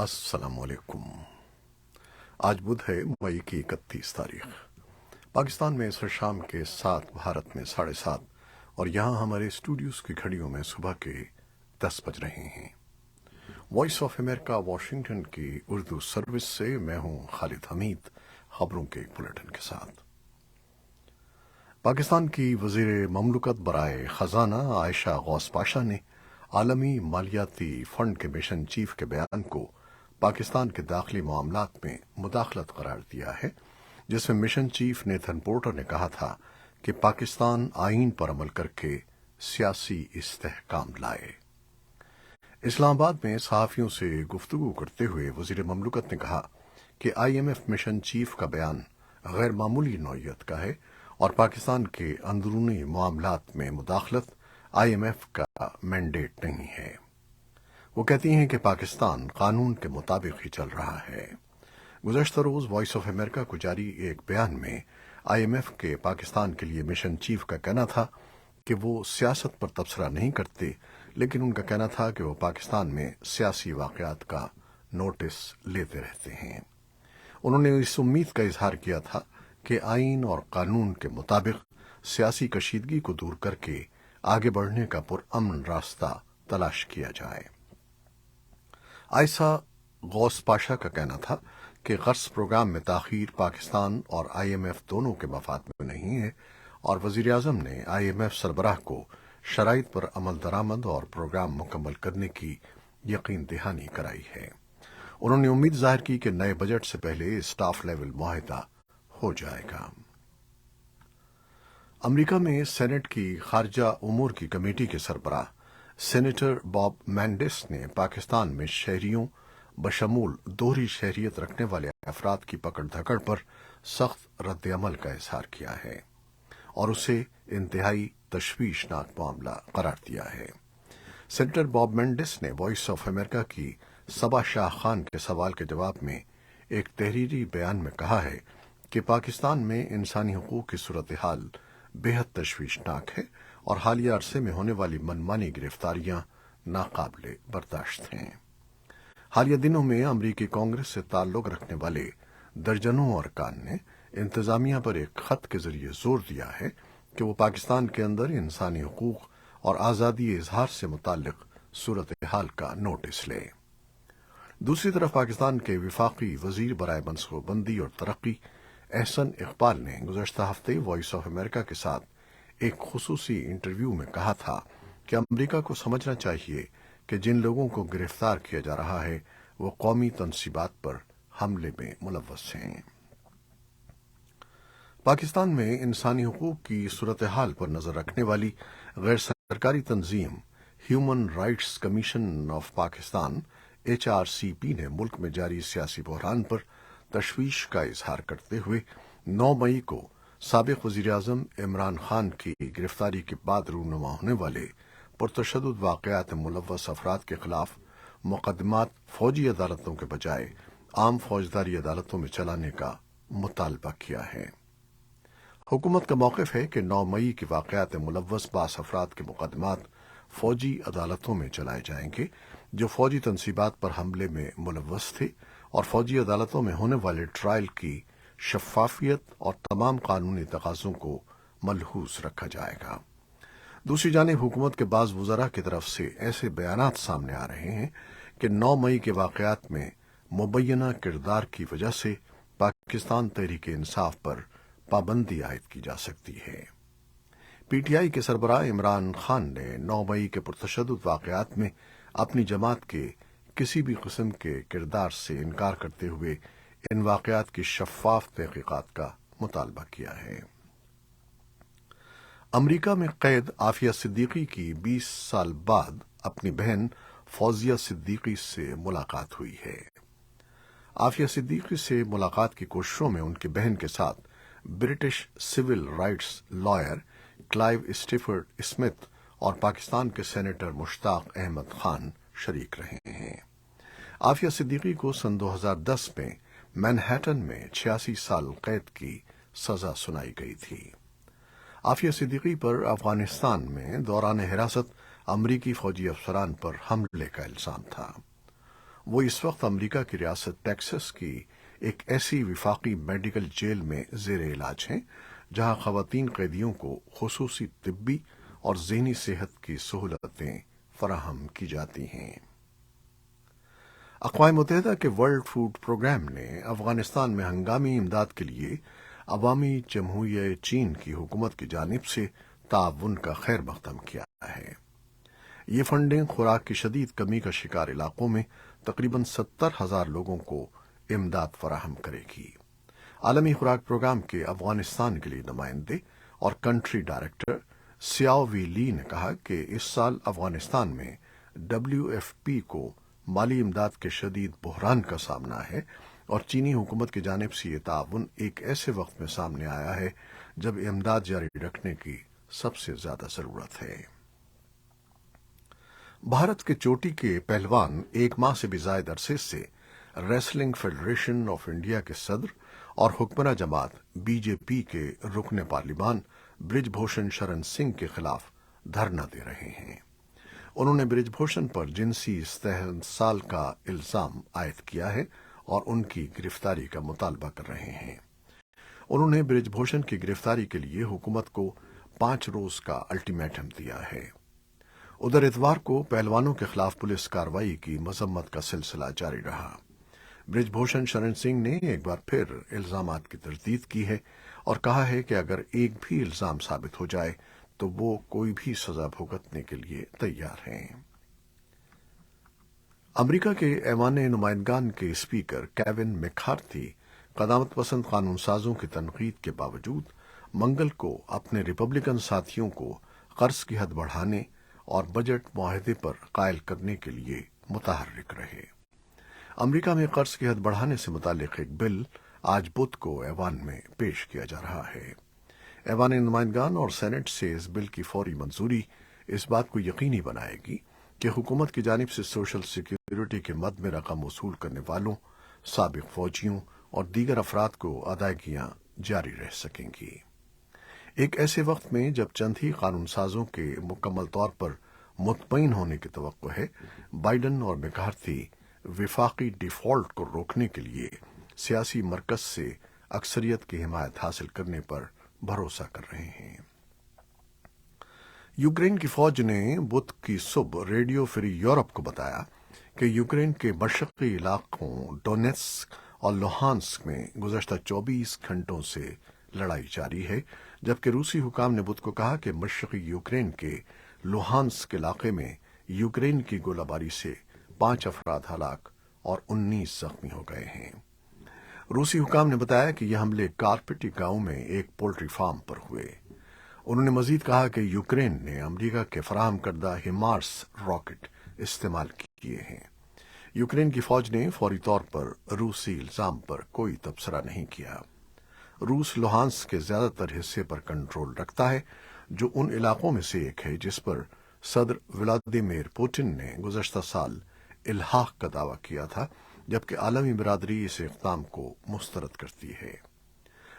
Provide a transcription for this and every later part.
السلام علیکم۔ آج بدھ ہے، مئی کی 31 تاریخ۔ پاکستان میں اس شام کے 7، بھارت میں 7:30، اور یہاں ہمارے اسٹوڈیوز کی گھڑیوں میں صبح کے 10 بج رہے ہیں۔ وائس آف امریکہ واشنگٹن کی اردو سروس سے میں ہوں خالد حمید، خبروں کے بلیٹن کے ساتھ۔ پاکستان کی وزیر مملکت برائے خزانہ عائشہ غوث پاشا نے عالمی مالیاتی فنڈ کے مشن چیف کے بیان کو پاکستان کے داخلی معاملات میں مداخلت قرار دیا ہے، جس میں مشن چیف نیتھن پورٹر نے کہا تھا کہ پاکستان آئین پر عمل کر کے سیاسی استحکام لائے۔ اسلام آباد میں صحافیوں سے گفتگو کرتے ہوئے وزیر مملکت نے کہا کہ I M F mission chief کا بیان غیر معمولی نوعیت کا ہے اور پاکستان کے اندرونی معاملات میں مداخلت آئی ایم ایف کا مینڈیٹ نہیں ہے۔ وہ کہتی ہیں کہ پاکستان قانون کے مطابق ہی چل رہا ہے۔ گزشتہ روز وائس آف امریکہ کو جاری ایک بیان میں آئی ایم ایف کے پاکستان کے لیے مشن چیف کا کہنا تھا کہ وہ سیاست پر تبصرہ نہیں کرتے، لیکن ان کا کہنا تھا کہ وہ پاکستان میں سیاسی واقعات کا نوٹس لیتے رہتے ہیں۔ انہوں نے اس امید کا اظہار کیا تھا کہ آئین اور قانون کے مطابق سیاسی کشیدگی کو دور کر کے آگے بڑھنے کا پرامن راستہ تلاش کیا جائے۔ عائشہ غوث پاشا کا کہنا تھا کہ قرض پروگرام میں تاخیر پاکستان اور آئی ایم ایف دونوں کے مفاد میں نہیں ہے، اور وزیر اعظم نے آئی ایم ایف سربراہ کو شرائط پر عمل درآمد اور پروگرام مکمل کرنے کی یقین دہانی کرائی ہے۔ انہوں نے امید ظاہر کی کہ نئے بجٹ سے پہلے اسٹاف لیول معاہدہ ہو جائے گا۔ امریکہ میں سینٹ کی خارجہ امور کی کمیٹی کے سربراہ سینیٹر باب مینڈس نے پاکستان میں شہریوں بشمول دوہری شہریت رکھنے والے افراد کی پکڑ دھکڑ پر سخت رد عمل کا اظہار کیا ہے اور اسے انتہائی تشویشناک معاملہ قرار دیا ہے۔ سینیٹر باب مینڈس نے وائس آف امریکہ کی صبا شاہ خان کے سوال کے جواب میں ایک تحریری بیان میں کہا ہے کہ پاکستان میں انسانی حقوق کی صورتحال بے حد تشویشناک ہے اور حالیہ عرصے میں ہونے والی منمانی گرفتاریاں ناقابل برداشت ہیں۔ حالیہ دنوں میں امریکی کانگریس سے تعلق رکھنے والے درجنوں ارکان نے انتظامیہ پر ایک خط کے ذریعے زور دیا ہے کہ وہ پاکستان کے اندر انسانی حقوق اور آزادی اظہار سے متعلق صورتحال کا نوٹس لے۔ دوسری طرف پاکستان کے وفاقی وزیر برائے منصوبہ بندی اور ترقی احسن اقبال نے گزشتہ ہفتے وائس آف امریکہ کے ساتھ ایک خصوصی انٹرویو میں کہا تھا کہ امریکہ کو سمجھنا چاہیے کہ جن لوگوں کو گرفتار کیا جا رہا ہے وہ قومی تنصیبات پر حملے میں ملوث ہیں۔ پاکستان میں انسانی حقوق کی صورتحال پر نظر رکھنے والی غیر سرکاری تنظیم human rights commission of Pakistan HRCP نے ملک میں جاری سیاسی بحران پر تشویش کا اظہار کرتے ہوئے 9 مئی کو سابق وزیر اعظم عمران خان کی گرفتاری کے بعد رونما ہونے والے پرتشدد واقعات ملوث افراد کے خلاف مقدمات فوجی عدالتوں کے بجائے عام فوجداری عدالتوں میں چلانے کا مطالبہ کیا ہے۔ حکومت کا موقف ہے کہ 9 مئی کے واقعات ملوث بعض افراد کے مقدمات فوجی عدالتوں میں چلائے جائیں گے جو فوجی تنصیبات پر حملے میں ملوث تھے، اور فوجی عدالتوں میں ہونے والے ٹرائل کی شفافیت اور تمام قانونی تقاضوں کو ملحوظ رکھا جائے گا۔ دوسری جانب حکومت کے بعض وزراء کی طرف سے ایسے بیانات سامنے آ رہے ہیں کہ 9 مئی کے واقعات میں مبینہ کردار کی وجہ سے پاکستان تحریک انصاف پر پابندی عائد کی جا سکتی ہے۔ پی ٹی آئی کے سربراہ عمران خان نے 9 مئی کے پرتشدد واقعات میں اپنی جماعت کے کسی بھی قسم کے کردار سے انکار کرتے ہوئے ان واقعات کی شفاف تحقیقات کا مطالبہ کیا ہے۔ امریکہ میں قید عافیہ صدیقی کی 20 سال بعد اپنی بہن فوزیہ صدیقی سے ملاقات ہوئی ہے۔ عافیہ صدیقی سے ملاقات کی کوششوں میں ان کی بہن کے ساتھ British civil rights lawyer Clive Stafford Smith اور پاکستان کے سینیٹر مشتاق احمد خان شریک رہے ہیں۔ عافیہ صدیقی کو سن 2010 میں مینہٹن میں 86 سال قید کی سزا سنائی گئی تھی۔ عافیہ صدیقی پر افغانستان میں دوران حراست امریکی فوجی افسران پر حملے کا الزام تھا۔ وہ اس وقت امریکہ کی ریاست ٹیکساس کی ایک ایسی وفاقی میڈیکل جیل میں زیر علاج ہیں جہاں خواتین قیدیوں کو خصوصی طبی اور ذہنی صحت کی سہولتیں فراہم کی جاتی ہیں۔ اقوام متحدہ کے ورلڈ فوڈ پروگرام نے افغانستان میں ہنگامی امداد کے لیے عوامی جمہوریہ چین کی حکومت کی جانب سے تعاون کا خیر مقدم کیا ہے۔ یہ فنڈنگ خوراک کی شدید کمی کا شکار علاقوں میں تقریباً 70,000 لوگوں کو امداد فراہم کرے گی۔ عالمی خوراک پروگرام کے افغانستان کے لیے نمائندے اور کنٹری ڈائریکٹر سیاو وی لی نے کہا کہ اس سال افغانستان میں WFP کو مالی امداد کے شدید بحران کا سامنا ہے اور چینی حکومت کی جانب سے یہ تعاون ایک ایسے وقت میں سامنے آیا ہے جب امداد جاری رکھنے کی سب سے زیادہ ضرورت ہے۔ بھارت کے چوٹی کے پہلوان ایک ماہ سے بھی زائد عرصے سے ریسلنگ فیڈریشن آف انڈیا کے صدر اور حکمراں جماعت BJP کے رکن پارلیمان برج بھوشن شرن سنگھ کے خلاف دھرنا دے رہے ہیں۔ انہوں نے برج بھوشن پر جنسی استحصال کا الزام عائد کیا ہے اور ان کی گرفتاری کا مطالبہ کر رہے ہیں۔ انہوں نے برج بھوشن کی گرفتاری کے لیے حکومت کو 5 روز کا الٹیمیٹم دیا ہے۔ ادھر اتوار کو پہلوانوں کے خلاف پولیس کارروائی کی مذمت کا سلسلہ جاری رہا۔ برج بھوشن شرن سنگھ نے ایک بار پھر الزامات کی تردید کی ہے اور کہا ہے کہ اگر ایک بھی الزام ثابت ہو جائے تو وہ کوئی بھی سزا بھگتنے کے لیے تیار ہیں۔ امریکہ کے ایوان نمائندگان کے اسپیکر کیون میکارتھی قدامت پسند قانون سازوں کی تنقید کے باوجود منگل کو اپنے ریپبلکن ساتھیوں کو قرض کی حد بڑھانے اور بجٹ معاہدے پر قائل کرنے کے لیے متحرک رہے۔ امریکہ میں قرض کی حد بڑھانے سے متعلق ایک بل آج بدھ کو ایوان میں پیش کیا جا رہا ہے۔ ایوان نمائندگان اور سینٹ سے اس بل کی فوری منظوری اس بات کو یقینی بنائے گی کہ حکومت کی جانب سے سوشل سیکیورٹی کے مد میں رقم وصول کرنے والوں، سابق فوجیوں اور دیگر افراد کو ادائیگیاں جاری رہ سکیں گی۔ ایک ایسے وقت میں جب چند ہی قانون سازوں کے مکمل طور پر مطمئن ہونے کی توقع ہے، بائیڈن اور میکارتھی وفاقی ڈیفالٹ کو روکنے کے لیے سیاسی مرکز سے اکثریت کی حمایت حاصل کرنے پر بھروسہ کر رہے ہیں۔ یوکرین کی فوج نے بدھ کی صبح ریڈیو فری یورپ کو بتایا کہ یوکرین کے مشرقی علاقوں ڈونیٹسک اور لوہانسک میں گزشتہ 24 گھنٹوں سے لڑائی جاری ہے، جبکہ روسی حکام نے بدھ کو کہا کہ مشرقی یوکرین کے لوہانسک علاقے میں یوکرین کی گولہ باری سے 5 افراد ہلاک اور 19 زخمی ہو گئے ہیں۔ روسی حکام نے بتایا کہ یہ حملے کارپٹی گاؤں میں ایک پولٹری فارم پر ہوئے۔ انہوں نے مزید کہا کہ یوکرین نے امریکہ کے فراہم کردہ ہیمارس راکٹ استعمال کیے ہیں۔ یوکرین کی فوج نے فوری طور پر روسی الزام پر کوئی تبصرہ نہیں کیا۔ روس لوہانس کے زیادہ تر حصے پر کنٹرول رکھتا ہے، جو ان علاقوں میں سے ایک ہے جس پر صدر ولادیمیر پوٹن نے گزشتہ سال الحاق کا دعویٰ کیا تھا، جبکہ عالمی برادری اس اقدام کو مسترد کرتی ہے۔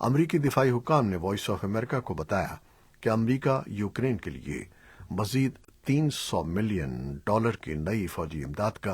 امریکی دفاعی حکام نے وائس آف امریکہ کو بتایا کہ امریکہ یوکرین کے لیے مزید $300 ملین کی نئی فوجی امداد کا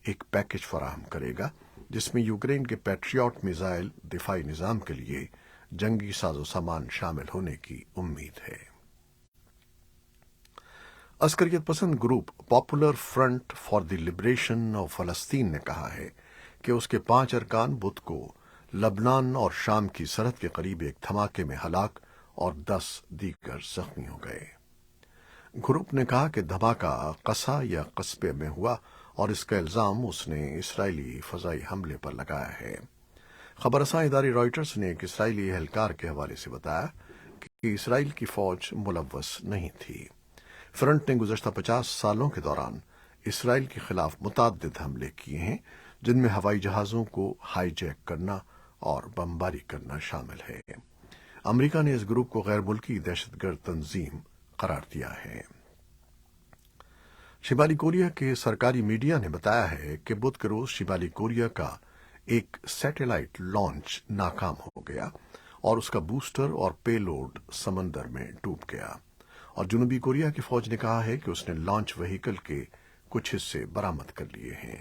ایک پیکج فراہم کرے گا، جس میں یوکرین کے پیٹریوٹ میزائل دفاعی نظام کے لیے جنگی ساز و سامان شامل ہونے کی امید ہے۔ عسکریت پسند group popular front for the liberation of فلسطین نے کہا ہے کہ اس کے 5 ارکان بدھ کو لبنان اور شام کی سرحد کے قریب ایک دھماکے میں ہلاک اور 10 دیگر زخمی ہو گئے۔ گروپ نے کہا کہ دھماکہ قصا یا قصبے میں ہوا اور اس کا الزام اس نے اسرائیلی فضائی حملے پر لگایا ہے۔ خبر رساں ادارے رائٹرز نے ایک اسرائیلی اہلکار کے حوالے سے بتایا کہ اسرائیل کی فوج ملوث نہیں تھی۔ فرنٹ نے گزشتہ 50 سالوں کے دوران اسرائیل کے خلاف متعدد حملے کیے ہیں، جن میں ہوائی جہازوں کو ہائی جیک کرنا اور بمباری کرنا شامل ہے۔ امریکہ نے اس گروپ کو غیر ملکی دہشت گرد تنظیم قرار دیا ہے۔ شمالی کوریا کے سرکاری میڈیا نے بتایا ہے کہ بدھ کے روز شمالی کوریا کا ایک سیٹلائٹ لانچ ناکام ہو گیا اور اس کا بوسٹر اور پے لوڈ سمندر میں ڈوب گیا، اور جنوبی کوریا کی فوج نے کہا ہے کہ اس نے لانچ وہیکل کے کچھ حصے برآمد کر لیے ہیں۔